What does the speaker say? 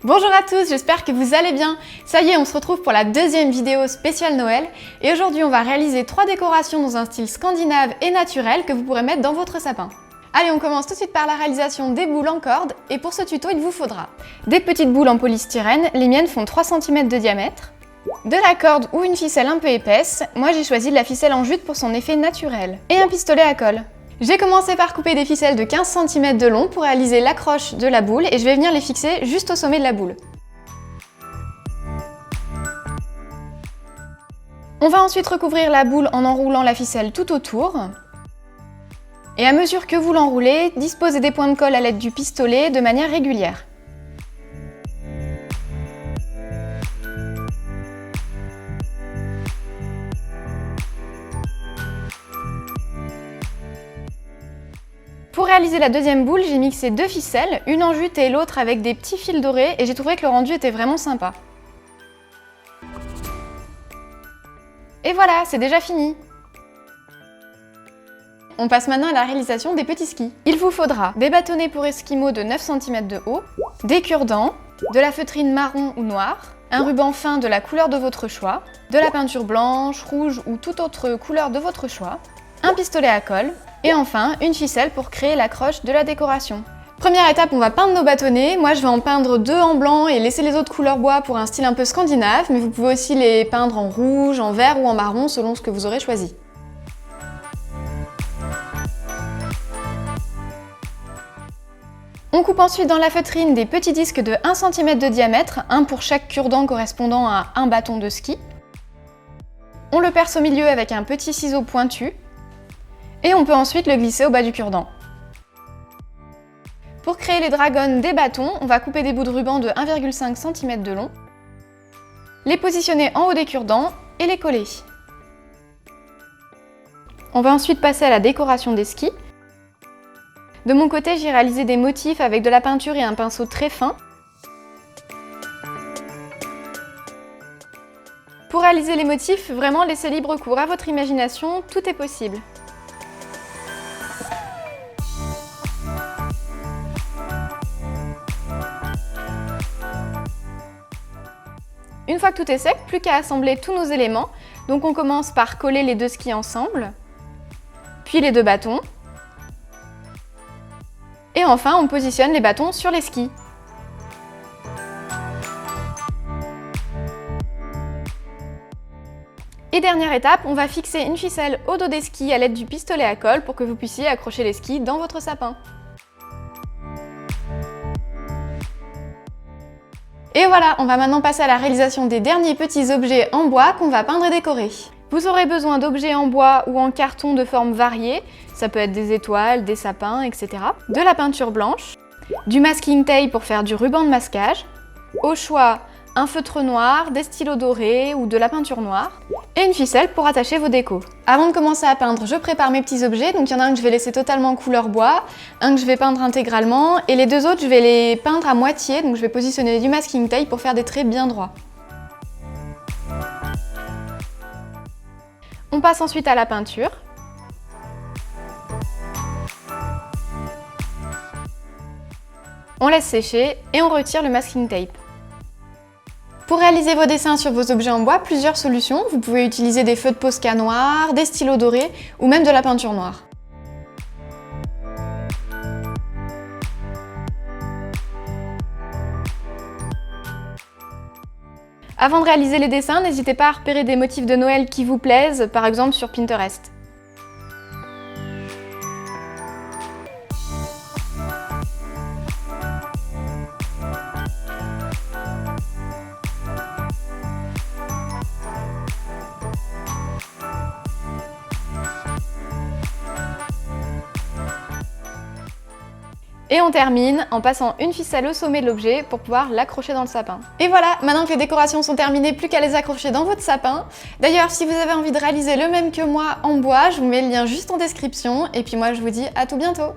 Bonjour à tous, j'espère que vous allez bien. Ça y est, on se retrouve pour la deuxième vidéo spéciale Noël. Et aujourd'hui, on va réaliser 3 décorations dans un style scandinave et naturel que vous pourrez mettre dans votre sapin. Allez, on commence tout de suite par la réalisation des boules en corde. Et pour ce tuto, il vous faudra des petites boules en polystyrène. Les miennes font 3 cm de diamètre. De la corde ou une ficelle un peu épaisse. Moi, j'ai choisi de la ficelle en jute pour son effet naturel. Et un pistolet à colle. J'ai commencé par couper des ficelles de 15 cm de long pour réaliser l'accroche de la boule et je vais venir les fixer juste au sommet de la boule. On va ensuite recouvrir la boule en enroulant la ficelle tout autour. Et à mesure que vous l'enroulez, disposez des points de colle à l'aide du pistolet de manière régulière. Pour réaliser la deuxième boule, j'ai mixé 2 ficelles, une en jute et l'autre avec des petits fils dorés et j'ai trouvé que le rendu était vraiment sympa. Et voilà, c'est déjà fini! On passe maintenant à la réalisation des petits skis. Il vous faudra des bâtonnets pour esquimaux de 9 cm de haut, des cure-dents, de la feutrine marron ou noire, un ruban fin de la couleur de votre choix, de la peinture blanche, rouge ou toute autre couleur de votre choix, un pistolet à colle, et enfin une ficelle pour créer l'accroche de la décoration. Première étape, on va peindre nos bâtonnets. Moi je vais en peindre 2 en blanc et laisser les autres couleurs bois pour un style un peu scandinave, mais vous pouvez aussi les peindre en rouge, en vert ou en marron selon ce que vous aurez choisi. On coupe ensuite dans la feutrine des petits disques de 1 cm de diamètre, un pour chaque cure-dent correspondant à un bâton de ski. On le perce au milieu avec un petit ciseau pointu. Et on peut ensuite le glisser au bas du cure-dent. Pour créer les dragons des bâtons, on va couper des bouts de ruban de 1,5 cm de long, les positionner en haut des cure-dents et les coller. On va ensuite passer à la décoration des skis. De mon côté, j'ai réalisé des motifs avec de la peinture et un pinceau très fin. Pour réaliser les motifs, vraiment laissez libre cours à votre imagination, tout est possible. Une fois que tout est sec, plus qu'à assembler tous nos éléments. Donc on commence par coller les 2 skis ensemble, puis les 2 bâtons. Et enfin, on positionne les bâtons sur les skis. Et dernière étape, on va fixer une ficelle au dos des skis à l'aide du pistolet à colle pour que vous puissiez accrocher les skis dans votre sapin. Et voilà, on va maintenant passer à la réalisation des derniers petits objets en bois qu'on va peindre et décorer. Vous aurez besoin d'objets en bois ou en carton de formes variées, ça peut être des étoiles, des sapins, etc. De la peinture blanche, du masking tape pour faire du ruban de masquage, au choix un feutre noir, des stylos dorés ou de la peinture noire, et une ficelle pour attacher vos décos. Avant de commencer à peindre, je prépare mes petits objets, donc il y en a un que je vais laisser totalement couleur bois, un que je vais peindre intégralement, et les 2 autres je vais les peindre à moitié, donc je vais positionner du masking tape pour faire des traits bien droits. On passe ensuite à la peinture. On laisse sécher et on retire le masking tape. Pour réaliser vos dessins sur vos objets en bois, plusieurs solutions. Vous pouvez utiliser des feux de Posca noirs, des stylos dorés ou même de la peinture noire. Avant de réaliser les dessins, n'hésitez pas à repérer des motifs de Noël qui vous plaisent, par exemple sur Pinterest. Et on termine en passant une ficelle au sommet de l'objet pour pouvoir l'accrocher dans le sapin. Et voilà, maintenant que les décorations sont terminées, plus qu'à les accrocher dans votre sapin. D'ailleurs, si vous avez envie de réaliser le même que moi en bois, je vous mets le lien juste en description. Et puis moi, je vous dis à tout bientôt!